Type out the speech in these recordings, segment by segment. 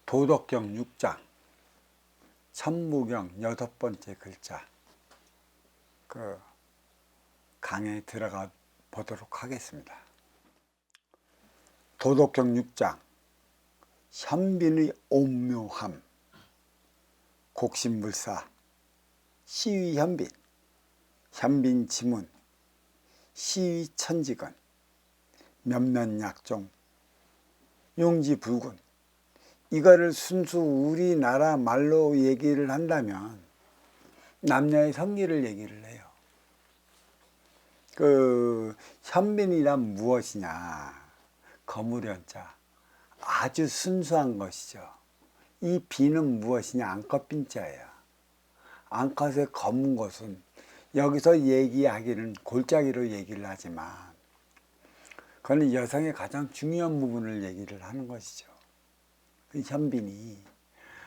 도덕경 6장 천무경 6번째 글자 그 강에 들어가 보도록 하겠습니다. 도덕경 6장 현빈의 온묘함 곡신불사 시위현빈 현빈지문 시위천지건 몇몇약종 용지불군. 이거를 순수 우리나라 말로 얘기를 한다면 남녀의 성기를 얘기를 해요. 그 현빈이란 무엇이냐? 거무련자 아주 순수한 것이죠. 이 비는 무엇이냐? 앙컷빈자예요. 앙컷의 검은 것은 여기서 얘기하기는 골짜기로 얘기를 하지만 그건 여성의 가장 중요한 부분을 얘기를 하는 것이죠. 그 현빈이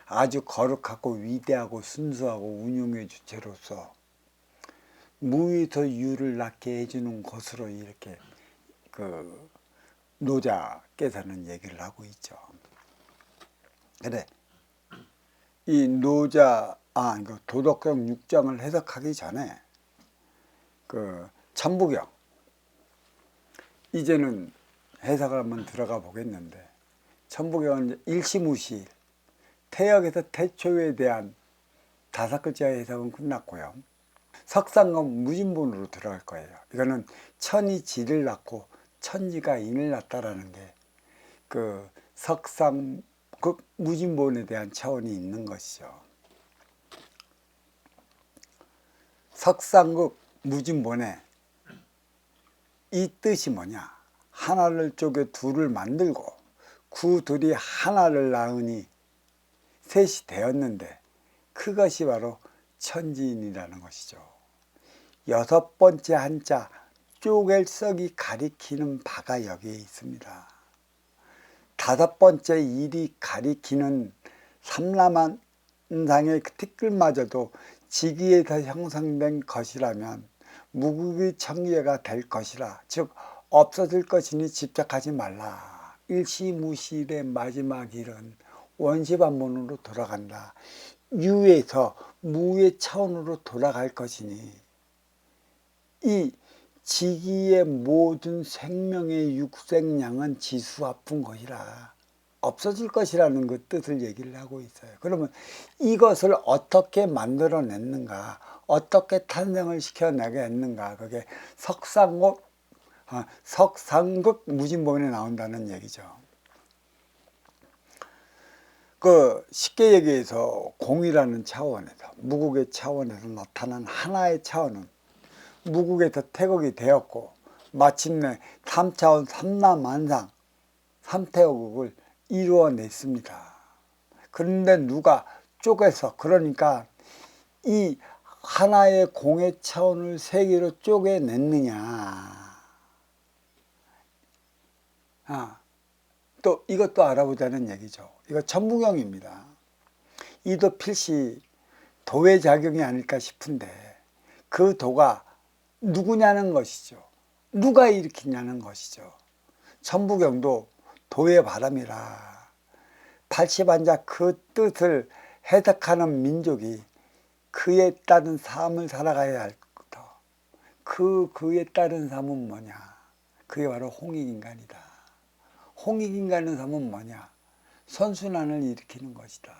아주 거룩하고 위대하고 순수하고 운용의 주체로서 무에서 유를 낳게 해주는 것으로 이렇게 그 노자께서는 얘기를 하고 있죠. 그래, 이 노자 도덕경 6장을 해석하기 전에 그 천부경 이제는 해석을 한번 들어가 보겠는데, 천부경은 일시무시 태역에서 태초에 대한 5글자의 해석은 끝났고요. 석상금 무진본으로 들어갈 거예요. 이거는 천이 지를 낳고 천지가 인을 낳다라는 게 그 석상극 무진본에 대한 차원이 있는 것이죠. 석상극 무진본에 이 뜻이 뭐냐? 하나를 쪼개 둘을 만들고 그 둘이 하나를 낳으니 셋이 되었는데 그것이 바로 천지인이라는 것이죠. 6번째 한자 쪼갤 썩이 가리키는 바가 여기에 있습니다. 5번째 일이 가리키는 삼라만상의 그 티끌마저도 지기에서 형성된 것이라면 무국의 청예가 될 것이라, 즉 없어질 것이니 집착하지 말라. 일시무실의 마지막 일은 원시반문으로 돌아간다. 유에서 무의 차원으로 돌아갈 것이니 이 지기의 모든 생명의 육생량은 지수 아픈 것이라 없어질 것이라는 그 뜻을 얘기를 하고 있어요. 그러면 이것을 어떻게 만들어냈는가, 어떻게 탄생을 시켜내게 했는가, 그게 석상극 무진본에 나온다는 얘기죠. 그 쉽게 얘기해서 공이라는 차원에서, 무국의 차원에서 나타난 하나의 차원은 무국에서 태극이 되었고 마침내 3차원 삼라만상 3태극을 이루어냈습니다. 그런데 누가 쪼개서, 그러니까 이 하나의 공의 차원을 3개로 쪼개냈느냐. 또 이것도 알아보자는 얘기죠. 이거 천부경입니다. 이도 필시 도의 작용이 아닐까 싶은데 그 도가 누구냐는 것이죠. 누가 일으키냐는 것이죠. 천부경도 도의 바람이라 80한자 그 뜻을 해석하는 민족이 그에 따른 삶을 살아가야 할 것이다. 그에 따른 삶은 뭐냐? 그게 바로 홍익인간이다. 홍익인간의 삶은 뭐냐? 선순환을 일으키는 것이다.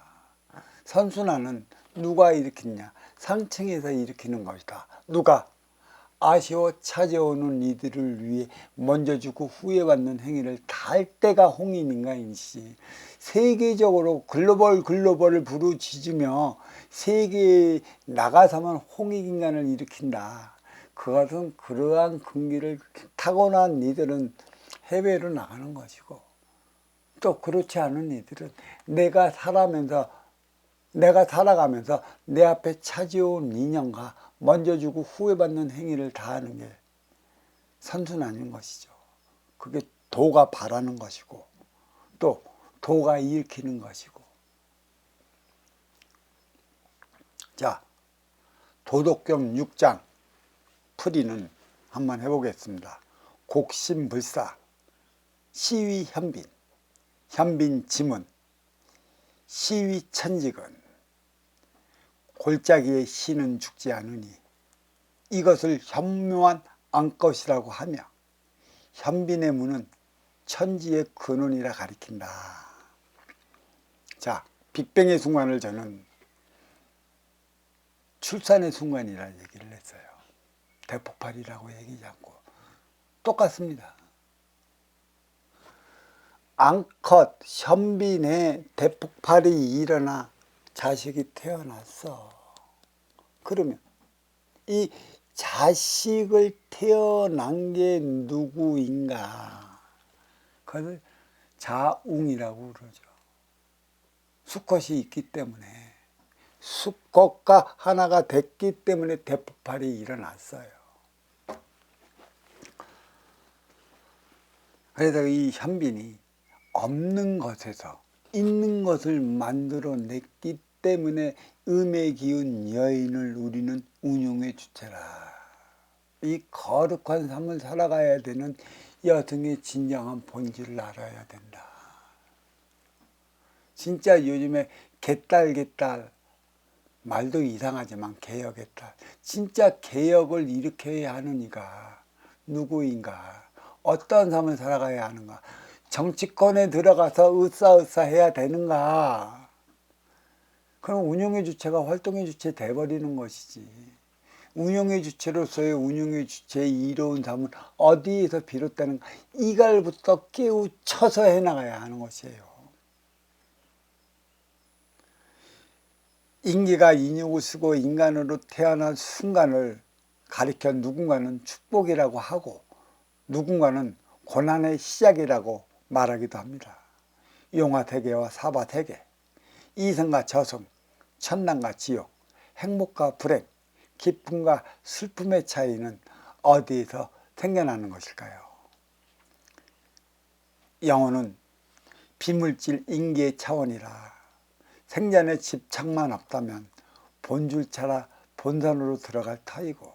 선순환은 누가 일으키냐? 상층에서 일으키는 것이다. 누가? 아쉬워 찾아오는 이들을 위해 먼저 주고 후회 받는 행위를 다 할 때가 홍익인간이지, 세계적으로 글로벌을 부르짖으며 세계에 나가서만 홍익인간을 일으킨다. 그것은 그러한 근기를 타고난 이들은 해외로 나가는 것이고, 또 그렇지 않은 이들은 내가 살아가면서 내 앞에 찾아온 인연과 먼저 주고 후회받는 행위를 다 하는 게 선순환인 것이죠. 그게 도가 바라는 것이고 또 도가 일으키는 것이고. 자, 도덕경 6장 풀이는 한번 해보겠습니다. 곡신불사 시위현빈 현빈지문 시위천직은 골짜기의 신은 죽지 않으니 이것을 현묘한 안것이라고 하며 현빈의 문은 천지의 근원이라 가리킨다. 자, 빅뱅의 순간을 저는 출산의 순간이라 얘기를 했어요. 대폭발이라고 얘기하지 않고 똑같습니다. 앙컷 현빈의 대폭발이 일어나 자식이 태어났어. 그러면 이 자식을 태어난 게 누구인가? 그것을 자웅이라고 그러죠. 수컷이 있기 때문에, 수컷과 하나가 됐기 때문에 대폭발이 일어났어요. 그래서 이 현빈이 없는 것에서 있는 것을 만들어냈기 때문에 음의 기운 여인을 우리는 운용의 주체라. 이 거룩한 삶을 살아가야 되는 여성의 진정한 본질을 알아야 된다. 진짜 요즘에 개딸 말도 이상하지만 개혁의 딸, 진짜 개혁을 일으켜야 하는 이가 누구인가? 어떤 삶을 살아가야 하는가? 정치권에 들어가서 으쌰으쌰 해야 되는가? 그럼 운용의 주체가 활동의 주체 돼버리는 것이지. 운용의 주체로서의 운용의 주체의 이로운 삶은 어디에서 비롯되는가? 이갈부터 깨우쳐서 해나가야 하는 것이에요. 인기가 인육을 쓰고 인간으로 태어난 순간을 가리켜 누군가는 축복이라고 하고 누군가는 고난의 시작이라고 말하기도 합니다. 용화태계와 사바태계, 이성과 저성, 천당과 지옥, 행복과 불행, 기쁨과 슬픔의 차이는 어디에서 생겨나는 것일까요? 영혼은 비물질 인계의 차원이라 생전에 집착만 없다면 본줄차라 본산으로 들어갈 터이고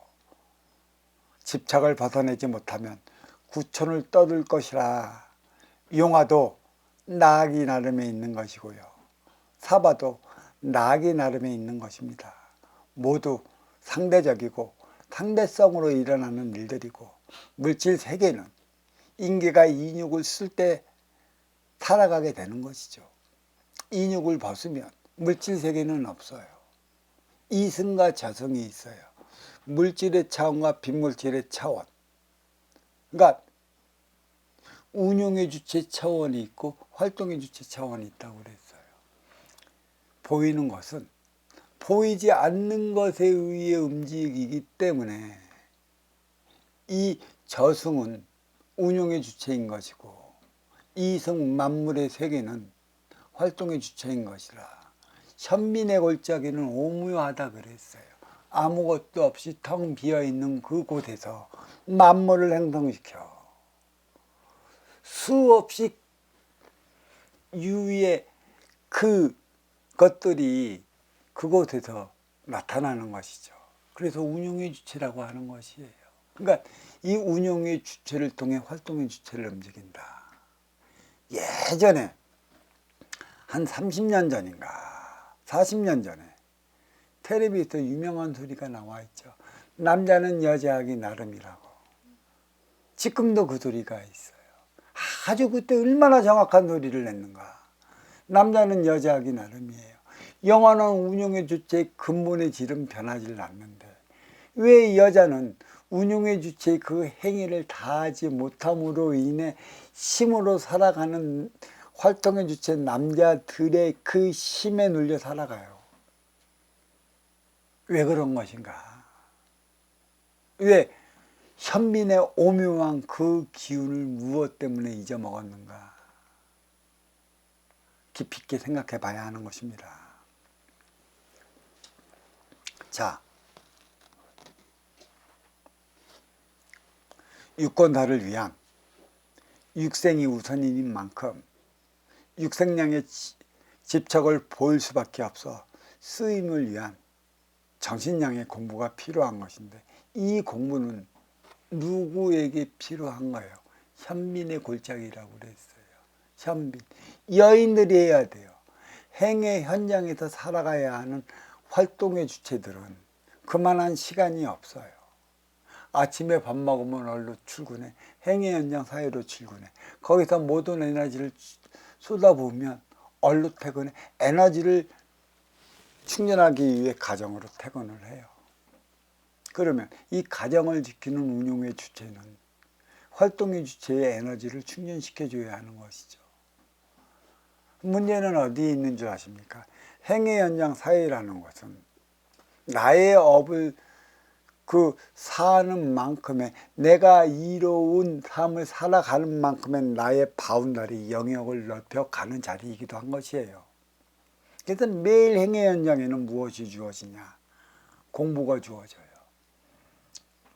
집착을 벗어내지 못하면 구천을 떠들 것이라. 용화도 나아기 나름에 있는 것이고요. 사바도 나아기 나름에 있는 것입니다. 모두 상대적이고 상대성으로 일어나는 일들이고 물질 세계는 인계가 인육을 쓸 때 살아가게 되는 것이죠. 인육을 벗으면 물질 세계는 없어요. 이승과 저승이 있어요. 물질의 차원과 빈물질의 차원. 그러니까 운용의 주체 차원이 있고 활동의 주체 차원이 있다고 그랬어요. 보이는 것은 보이지 않는 것에 의해 움직이기 때문에 이 저승은 운용의 주체인 것이고 이승 만물의 세계는 활동의 주체인 것이라. 현빈의 골짜기는 오묘하다 그랬어요. 아무것도 없이 텅 비어있는 그곳에서 만물을 행성시켜 수없이 유의 그것들이 그곳에서 나타나는 것이죠. 그래서 운용의 주체라고 하는 것이에요. 그러니까 이 운용의 주체를 통해 활동의 주체를 움직인다. 예전에 한 30년 전인가 40년 전에 텔레비에서 유명한 소리가 나와 있죠. 남자는 여자하기 나름이라고. 지금도 그 소리가 있어요. 아주 그때 얼마나 정확한 소리를 냈는가. 남자는 여자하기 나름이에요. 영원한 운용의 주체의 근본의 질은 변하지 않는데 왜 여자는 운용의 주체의 그 행위를 다하지 못함으로 인해 힘으로 살아가는 활동의 주체 남자들의 그 힘에 눌려 살아가요? 왜 그런 것인가? 왜 현빈의 오묘한 그 기운을 무엇 때문에 잊어먹었는가? 깊이 있게 생각해 봐야 하는 것입니다. 자, 유권자를 위한 육생이 우선인 만큼 육생량의 집착을 보일 수밖에 없어 쓰임을 위한 정신량의 공부가 필요한 것인데 이 공부는 누구에게 필요한 거예요? 현빈의 골짜기라고 그랬어요. 현빈. 여인들이 해야 돼요. 행의 현장에서 살아가야 하는 활동의 주체들은 그만한 시간이 없어요. 아침에 밥 먹으면 얼른 출근해. 행의 현장 사회로 출근해. 거기서 모든 에너지를 쏟아부으면 얼른 퇴근해. 에너지를 충전하기 위해 가정으로 퇴근을 해요. 그러면 이 가정을 지키는 운용의 주체는 활동의 주체의 에너지를 충전시켜줘야 하는 것이죠. 문제는 어디에 있는 줄 아십니까? 행의 현장 사회라는 것은 나의 업을 사는 만큼의 내가 이로운 삶을 살아가는 만큼의 나의 바운더리 영역을 넓혀가는 자리이기도 한 것이에요. 그래서 매일 행의 현장에는 무엇이 주어지냐? 공부가 주어져요.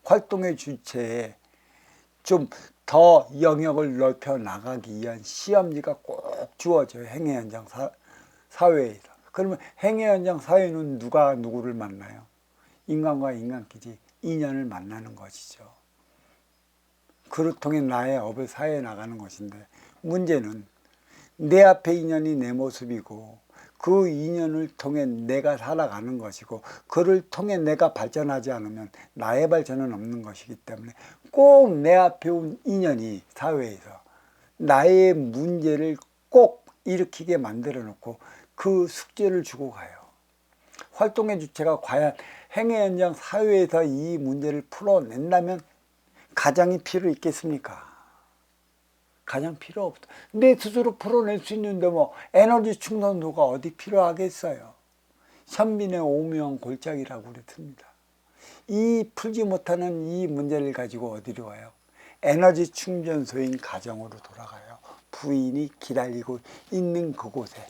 활동의 주체에 좀 더 영역을 넓혀 나가기 위한 시험지가 꼭 주어져요. 행의 현장 사회에서. 그러면 행의 현장 사회는 누가 누구를 만나요? 인간과 인간끼리 인연을 만나는 것이죠. 그를 통해 나의 업을 사회에 나가는 것인데, 문제는 내 앞에 인연이 내 모습이고 그 인연을 통해 내가 살아가는 것이고 그를 통해 내가 발전하지 않으면 나의 발전은 없는 것이기 때문에 꼭 내 앞에 온 인연이 사회에서 나의 문제를 꼭 일으키게 만들어 놓고 그 숙제를 주고 가요. 활동의 주체가 과연 행의 현장 사회에서 이 문제를 풀어낸다면 가장이 필요 있겠습니까? 가장 필요 없다. 내 스스로 풀어낼 수 있는데 뭐 에너지 충전소가 어디 필요하겠어요. 현빈의 오묘한 골짜기라고 그랬습니다. 이 풀지 못하는 이 문제를 가지고 어디로 와요? 에너지 충전소인 가정으로 돌아가요. 부인이 기다리고 있는 그곳에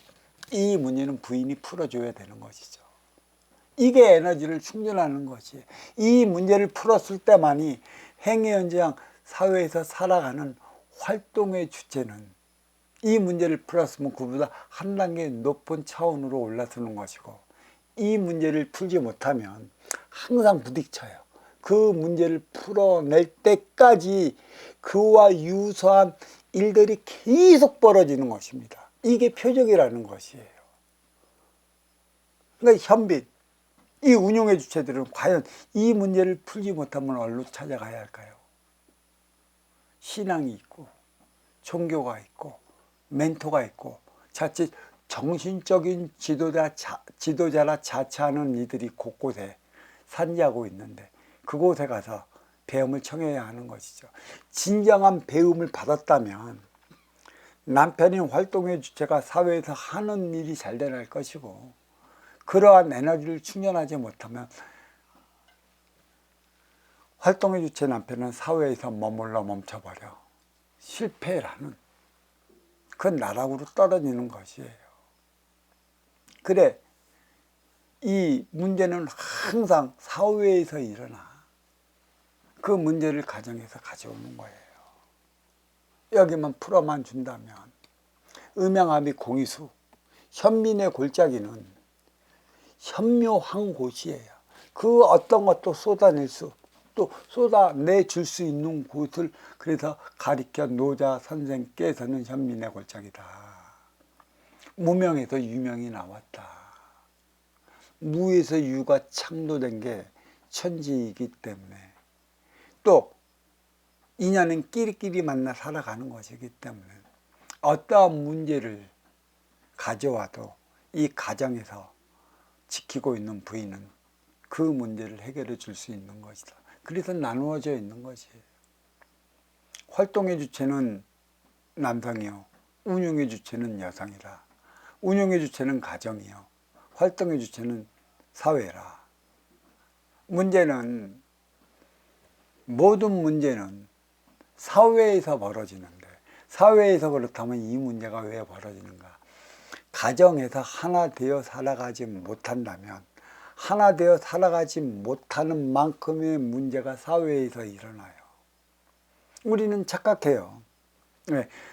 이 문제는 부인이 풀어줘야 되는 것이죠. 이게 에너지를 충전하는 것이에요. 이 문제를 풀었을 때만이 행의 현장 사회에서 살아가는 활동의 주체는 이 문제를 풀었으면 그보다 한 단계 높은 차원으로 올라서는 것이고, 이 문제를 풀지 못하면 항상 부딪혀요. 그 문제를 풀어낼 때까지 그와 유사한 일들이 계속 벌어지는 것입니다. 이게 표적이라는 것이에요. 그러니까 현빈, 이 운용의 주체들은 과연 이 문제를 풀지 못하면 어디로 찾아가야 할까요? 신앙이 있고 종교가 있고 멘토가 있고 자칫 정신적인 지도자라 자처하는 이들이 곳곳에 산지하고 있는데 그곳에 가서 배움을 청해야 하는 것이죠. 진정한 배움을 받았다면 남편인 활동의 주체가 사회에서 하는 일이 잘 될 것이고, 그러한 에너지를 충전하지 못하면 활동의 주체 남편은 사회에서 머물러 멈춰버려 실패라는 그 나락으로 떨어지는 것이에요. 그래, 이 문제는 항상 사회에서 일어나 그 문제를 가정에서 가져오는 거예요. 여기만 풀어만 준다면 음양합의 공의수, 현민의 골짜기는 현묘한 곳이에요. 그 어떤 것도 쏟아낼 수, 또 쏟아내줄 수 있는 곳을 그래서 가리켜 노자 선생께서는 현민의 골짜기다. 무명에서 유명이 나왔다. 무에서 유가 창조된 게 천지이기 때문에, 또 인연은 끼리끼리 만나 살아가는 것이기 때문에 어떠한 문제를 가져와도 이 가정에서 지키고 있는 부인은 그 문제를 해결해 줄 수 있는 것이다. 그래서 나누어져 있는 것이에요. 활동의 주체는 남성이요, 운용의 주체는 여성이라. 운용의 주체는 가정이요, 활동의 주체는 사회라. 문제는, 모든 문제는 사회에서 벌어지는데, 사회에서 그렇다면 이 문제가 왜 벌어지는가? 가정에서 하나 되어 살아가지 못한다면 하나 되어 살아가지 못하는 만큼의 문제가 사회에서 일어나요. 우리는 착각해요.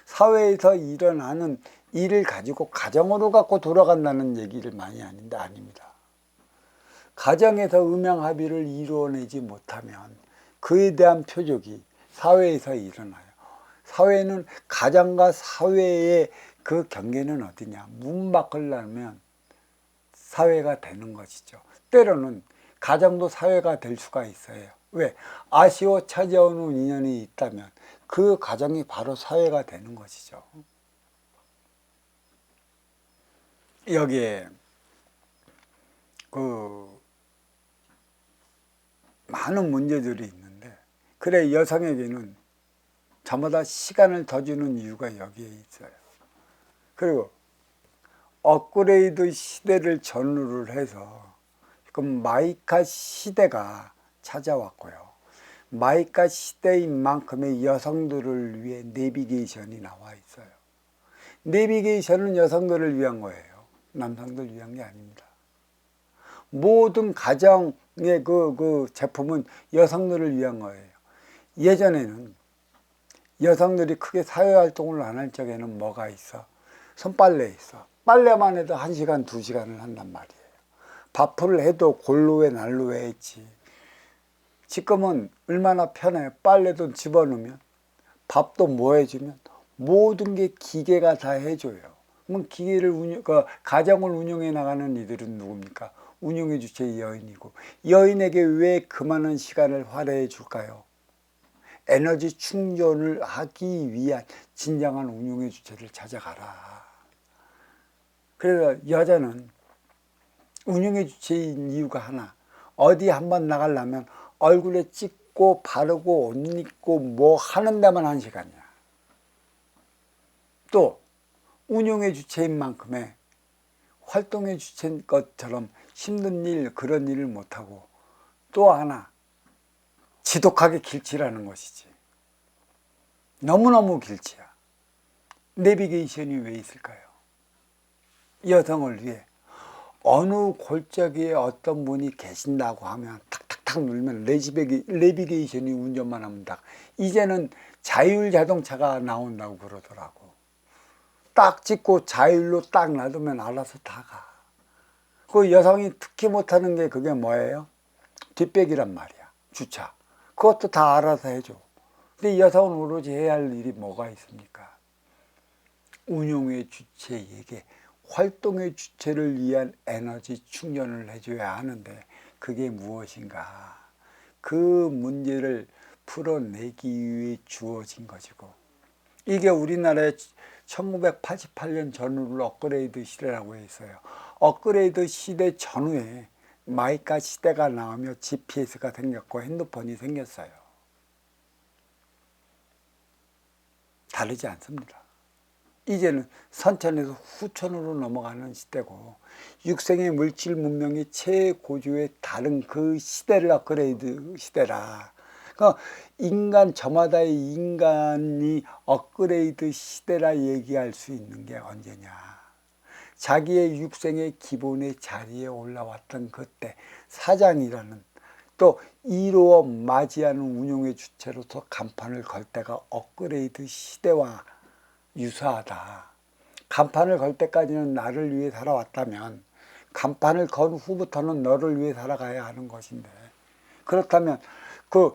사회에서 일어나는 일을 가지고 가정으로 갖고 돌아간다는 얘기를 많이 하는데 아닙니다. 가정에서 음양합의를 이루어내지 못하면 그에 대한 표적이 사회에서 일어나요. 사회는 가정과 사회의 그 경계는 어디냐? 문 밖을 나면 사회가 되는 것이죠. 때로는 가정도 사회가 될 수가 있어요. 왜? 아쉬워 찾아오는 인연이 있다면 그 가정이 바로 사회가 되는 것이죠. 여기에 그 많은 문제들이 있는데, 그래 여성에게는 저마다 시간을 더 주는 이유가 여기에 있어요. 그리고 업그레이드 시대를 전후를 해서 지금 마이카 시대가 찾아왔고요. 마이카 시대인 만큼의 여성들을 위해 내비게이션이 나와 있어요. 내비게이션은 여성들을 위한 거예요. 남성들 위한 게 아닙니다. 모든 가정의 그 제품은 여성들을 위한 거예요. 예전에는 여성들이 크게 사회활동을 안 할 적에는 뭐가 있어? 손빨래 있어. 빨래만 해도 1시간, 2시간을 한단 말이에요. 밥을 해도 골로에 난로에 했지. 지금은 얼마나 편해. 빨래도 집어넣으면, 밥도 뭐 해주면 모든 게 기계가 다 해줘요. 그럼 기계를 가정을 운영해 나가는 이들은 누굽니까? 운영의 주체 여인이고, 여인에게 왜 그 많은 시간을 할애해 줄까요? 에너지 충전을 하기 위한 진정한 운용의 주체를 찾아가라. 그래서 여자는 운용의 주체인 이유가 하나, 어디 한번 나가려면 얼굴에 찍고 바르고 옷 입고 뭐 하는 데만 1시간이야. 또 운용의 주체인 만큼의 활동의 주체인 것처럼 힘든 일, 그런 일을 못하고, 또 하나 지독하게 길치라는 것이지. 너무너무 길치야. 내비게이션이 왜 있을까요? 여성을 위해 어느 골짜기에 어떤 분이 계신다고 하면 탁탁탁 누르면 내비게이션이 운전만 하면 딱. 이제는 자율 자동차가 나온다고 그러더라고. 딱 찍고 자율로 딱 놔두면 알아서 다 가. 그 여성이 특히 못하는 게 그게 뭐예요? 뒷배기란 말이야. 주차. 그것도 다 알아서 해줘. 근데 여성은 오로지 해야 할 일이 뭐가 있습니까? 운용의 주체에게 활동의 주체를 위한 에너지 충전을 해줘야 하는데, 그게 무엇인가? 그 문제를 풀어내기 위해 주어진 것이고, 이게 우리나라의 1988년 전후를 업그레이드 시대라고 했어요. 업그레이드 시대 전후에 마이카 시대가 나오며 GPS가 생겼고 핸드폰이 생겼어요. 다르지 않습니다. 이제는 선천에서 후천으로 넘어가는 시대고, 육생의 물질 문명이 최고조에 다른 그 시대를 업그레이드 시대라. 그러니까 인간, 저마다의 인간이 업그레이드 시대라 얘기할 수 있는 게 언제냐? 자기의 육생의 기본의 자리에 올라왔던 그때, 사장이라는, 또 이루어 맞이하는 운용의 주체로서 간판을 걸 때가 업그레이드 시대와 유사하다. 간판을 걸 때까지는 나를 위해 살아왔다면, 간판을 건 후부터는 너를 위해 살아가야 하는 것인데, 그렇다면 그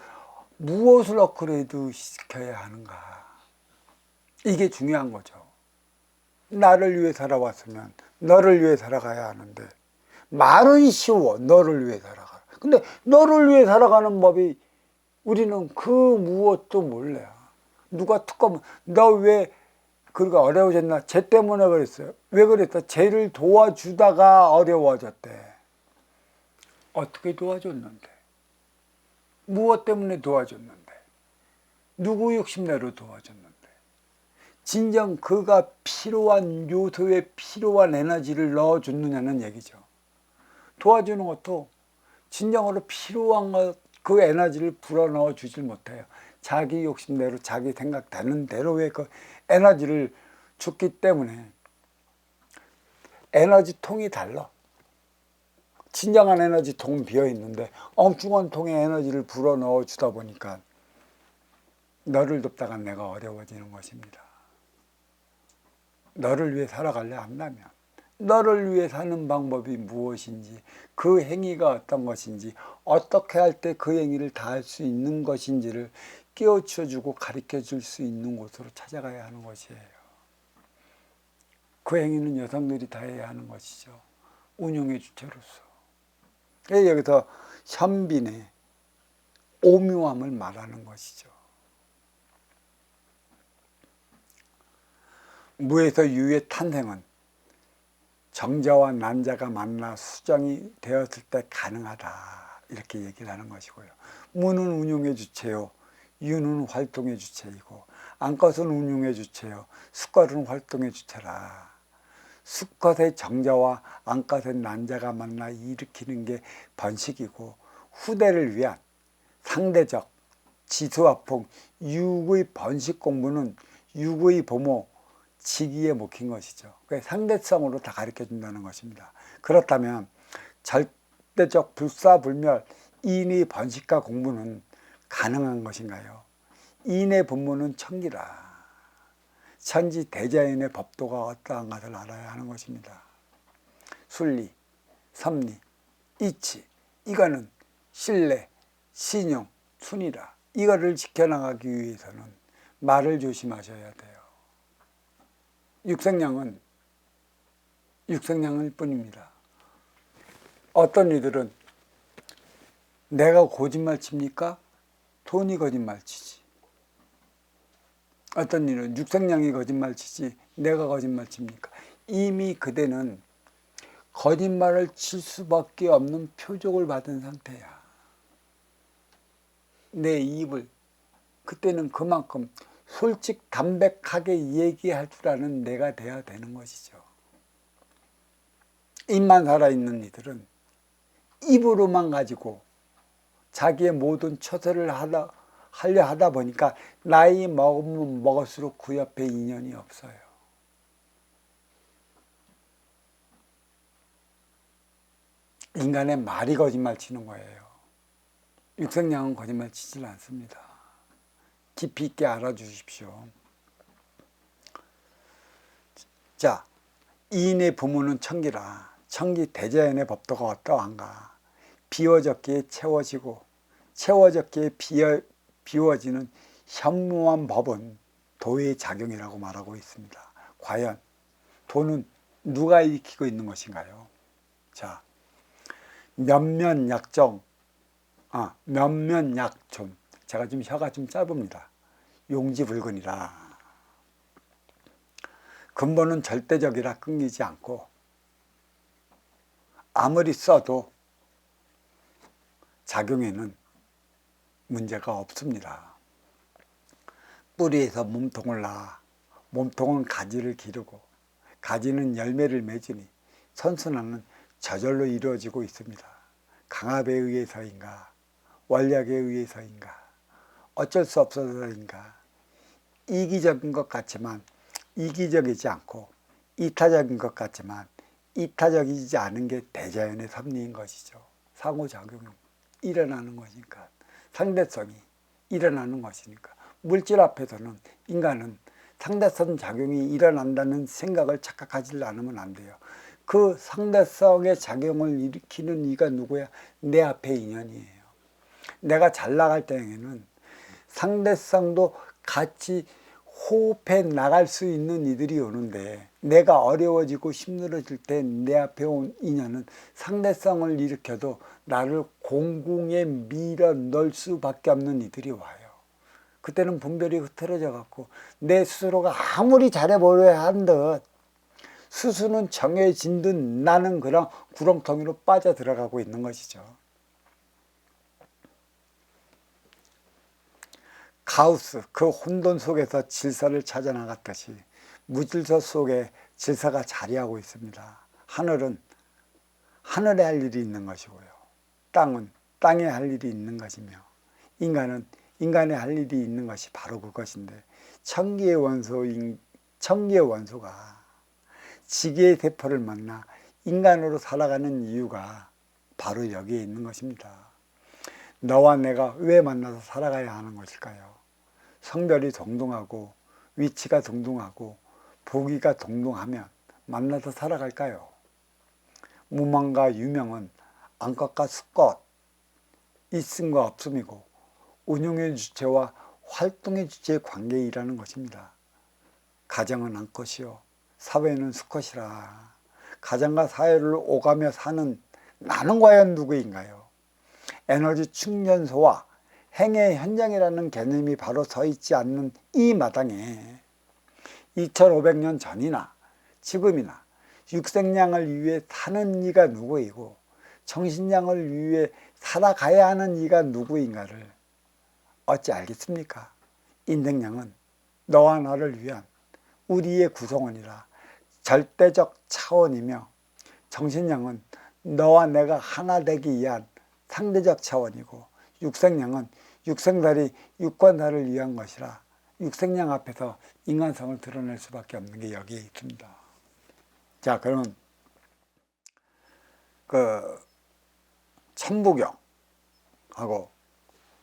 무엇을 업그레이드 시켜야 하는가? 이게 중요한 거죠. 나를 위해 살아왔으면 너를 위해 살아가야 하는데, 말은 쉬워. 너를 위해 살아가. 근데 너를 위해 살아가는 법이, 우리는 그 무엇도 몰라요. 누가 특검, 너 왜 그러니까 어려워졌나? 쟤 때문에 그랬어요. 왜 그랬어? 쟤를 도와주다가 어려워졌대. 어떻게 도와줬는데? 무엇 때문에 도와줬는데? 누구 욕심내로 도와줬는데? 진정 그가 필요한 요소에 필요한 에너지를 넣어줬느냐는 얘기죠. 도와주는 것도 진정으로 필요한 것, 그 에너지를 불어넣어 주질 못해요. 자기 욕심대로, 자기 생각되는 대로의 그 에너지를 줬기 때문에 에너지 통이 달라. 진정한 에너지 통은 비어 있는데 엉뚱한 통에 에너지를 불어넣어 주다 보니까 너를 돕다가 내가 어려워지는 것입니다. 너를 위해 살아갈래 한다면, 너를 위해 사는 방법이 무엇인지, 그 행위가 어떤 것인지, 어떻게 할 때 그 행위를 다 할 수 있는 것인지를 깨우쳐 주고 가르쳐 줄 수 있는 곳으로 찾아가야 하는 것이에요. 그 행위는 여성들이 다 해야 하는 것이죠. 운용의 주체로서. 여기서 현빈의 오묘함을 말하는 것이죠. 무에서 유의 탄생은 정자와 난자가 만나 수정이 되었을 때 가능하다, 이렇게 얘기를 하는 것이고요. 무는 운용의 주체요, 유는 활동의 주체이고, 암컷은 운용의 주체요, 수컷은 활동의 주체라. 수컷의 정자와 암컷의 난자가 만나 일으키는 게 번식이고, 후대를 위한 상대적 지수화풍 육의 번식 공부는 육의 보모 지기에 먹힌 것이죠. 상대성으로 다 가르쳐 준다는 것입니다. 그렇다면 절대적 불사불멸 인의 번식과 공부는 가능한 것인가요? 인의 분모는 천기라. 천지 대자연의 법도가 어떠한 것을 알아야 하는 것입니다. 순리, 섭리, 이치, 이거는 신뢰, 신용, 순이라. 이거를 지켜나가기 위해서는 말을 조심하셔야 돼요. 육생량은 육생량일 뿐입니다. 어떤 이들은 내가 거짓말 칩니까? 돈이 거짓말 치지. 어떤 이는 육생량이 거짓말 치지 내가 거짓말 칩니까? 이미 그대는 거짓말을 칠 수밖에 없는 표적을 받은 상태야. 내 입을 그때는 그만큼 솔직 담백하게 얘기할 줄 아는 내가 돼야 되는 것이죠. 입만 살아있는 이들은 입으로만 가지고 자기의 모든 처세를 하려 하다 보니까 나이 먹으면 먹을수록 그 옆에 인연이 없어요. 인간의 말이 거짓말 치는 거예요. 육생량은 거짓말 치질 않습니다. 깊이 있게 알아주십시오. 자, 이인의 부모는 천기라. 천기 대자연의 법도가 어떠한가? 비워졌기에 채워지고 채워졌기에 비워지는 현무한 법은 도의 작용이라고 말하고 있습니다. 과연 도는 누가 일으키고 있는 것인가요? 자, 면면약정, 면면약좀. 제가 좀 혀가 좀 짧습니다. 용지불근이라. 근본은 절대적이라 끊기지 않고 아무리 써도 작용에는 문제가 없습니다. 뿌리에서 몸통을 낳아 몸통은 가지를 기르고 가지는 열매를 맺으니 선순환은 저절로 이루어지고 있습니다. 강압에 의해서인가 원력에 의해서인가 어쩔 수 없어서인가 이기적인 것 같지만 이기적이지 않고 이타적인 것 같지만 이타적이지 않은 게 대자연의 섭리인 것이죠. 상호작용이 일어나는 것이니까 상대성이 일어나는 것이니까 물질 앞에서는 인간은 상대성 작용이 일어난다는 생각을 착각하지 않으면 안 돼요. 그 상대성의 작용을 일으키는 이가 누구야? 내 앞에 인연이에요. 내가 잘 나갈 때에는 상대성도 같이 호흡해 나갈 수 있는 이들이 오는데 내가 어려워지고 힘들어질 때 내 앞에 온 인연은 상대성을 일으켜도 나를 공궁에 밀어 넣을 수밖에 없는 이들이 와요. 그때는 분별이 흐트러져 갖고 내 스스로가 아무리 잘해보려 한듯 스스로는 정해진 듯 나는 그런 구렁텅이로 빠져 들어가고 있는 것이죠. 카오스, 그 혼돈 속에서 질서를 찾아 나갔듯이 무질서 속에 질서가 자리하고 있습니다. 하늘은 하늘에 할 일이 있는 것이고요. 땅은 땅에 할 일이 있는 것이며 인간은 인간에 할 일이 있는 것이 바로 그것인데 천기의 원소가 지기의 세포를 만나 인간으로 살아가는 이유가 바로 여기에 있는 것입니다. 너와 내가 왜 만나서 살아가야 하는 것일까요? 성별이 동등하고 위치가 동등하고 보기가 동등하면 만나서 살아갈까요? 무망과 유명은 암컷과 수컷, 있음과 없음이고 운용의 주체와 활동의 주체의 관계이라는 것입니다. 가정은 암컷이요 사회는 수컷이라. 가정과 사회를 오가며 사는 나는 과연 누구인가요? 에너지 충전소와 행의 현장이라는 개념이 바로 서 있지 않는 이 마당에 2500년 전이나 지금이나 육생량을 위해 사는 이가 누구이고 정신량을 위해 살아가야 하는 이가 누구인가를 어찌 알겠습니까? 인생량은 너와 나를 위한 우리의 구성원이라 절대적 차원이며 정신량은 너와 내가 하나 되기 위한 상대적 차원이고 육생량은 육생살이 육관살을 위한 것이라 육생량 앞에서 인간성을 드러낼 수밖에 없는 게 여기에 있습니다. 자, 그러면 그 천부경하고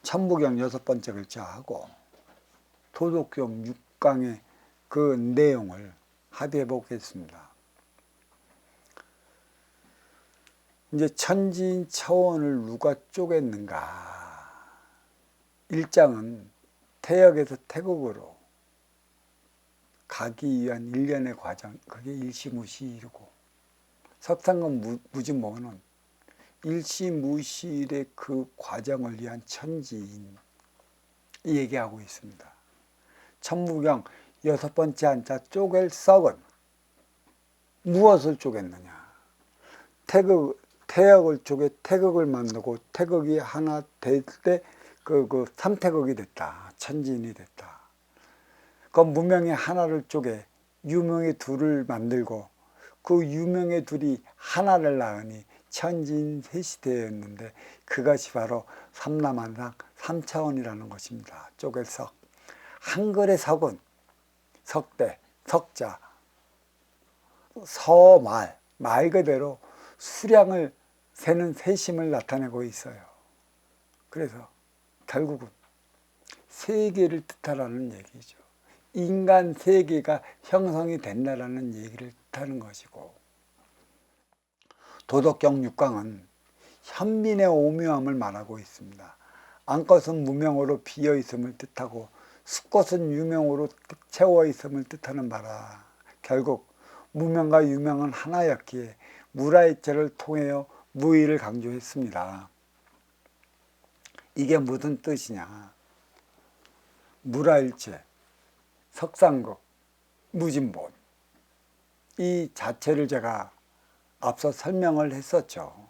천부경 6번째 글자하고 도덕경 6강의 그 내용을 합의해 보겠습니다. 이제 천지인 차원을 누가 쪼갰는가? 1장은 태역에서 태극으로 가기 위한 일련의 과정, 그게 일시무시이고, 석상금 무진모는 일시무시일의 그 과정을 위한 천지인 얘기하고 있습니다. 천부경 6번째 한자 쪼갤 썩은 무엇을 쪼갰느냐? 태역을 쪼개 태극을 만들고 태극이 하나 될 때 그 삼태극이 됐다. 천지인이 됐다. 그 무명의 하나를 쪼개 유명의 둘을 만들고 그 유명의 둘이 하나를 낳으니 천지인 셋이 되었는데 그것이 바로 삼라만상 삼차원이라는 것입니다. 쪼갤 석. 한글의 석은 석대, 석자, 서말, 말 그대로 수량을 세는 세심을 나타내고 있어요. 그래서 결국은 세계를 뜻하라는 얘기죠. 인간 세계가 형성이 된다라는 얘기를 뜻하는 것이고, 도덕경 6강은 현민의 오묘함을 말하고 있습니다. 암것은 무명으로 비어 있음을 뜻하고 수것은 유명으로 채워 있음을 뜻하는 바라. 결국 무명과 유명은 하나였기에 무라일체를 통하여 무의를 강조했습니다. 이게 무슨 뜻이냐? 무라일체, 석상극, 무진본, 이 자체를 제가 앞서 설명을 했었죠.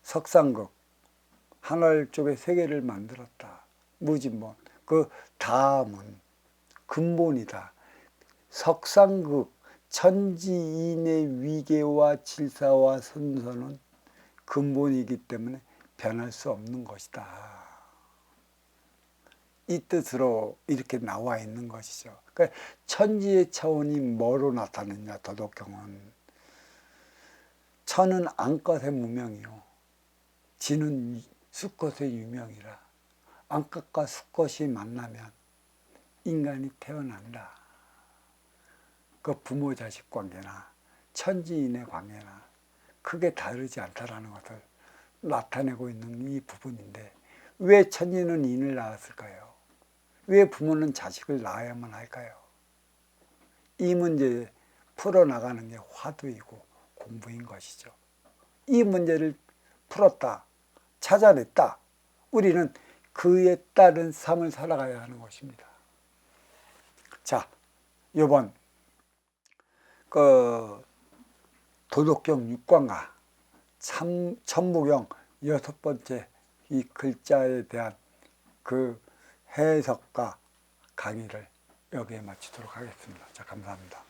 석상극, 하늘 쪽에 세계를 만들었다. 무진본, 그 다음은 근본이다. 석상극, 천지인의 위계와 질서와 선서는 근본이기 때문에 변할 수 없는 것이다. 이 뜻으로 이렇게 나와 있는 것이죠. 그러니까 천지의 차원이 뭐로 나타내냐? 도덕경은 천은 암것의 무명이요, 지는 수것의 유명이라 암것과 수것이 만나면 인간이 태어난다. 그 부모 자식 관계나 천지인의 관계나 크게 다르지 않다라는 것을 나타내고 있는 이 부분인데, 왜 천지는 인을 낳았을까요? 왜 부모는 자식을 낳아야만 할까요? 이 문제에 풀어나가는 게 화두이고 공부인 것이죠. 이 문제를 풀었다, 찾아냈다, 우리는 그에 따른 삶을 살아가야 하는 것입니다. 자, 이번 도덕경 6강과 천부경 6번째 이 글자에 대한 그 해석과 강의를 여기에 마치도록 하겠습니다. 자, 감사합니다.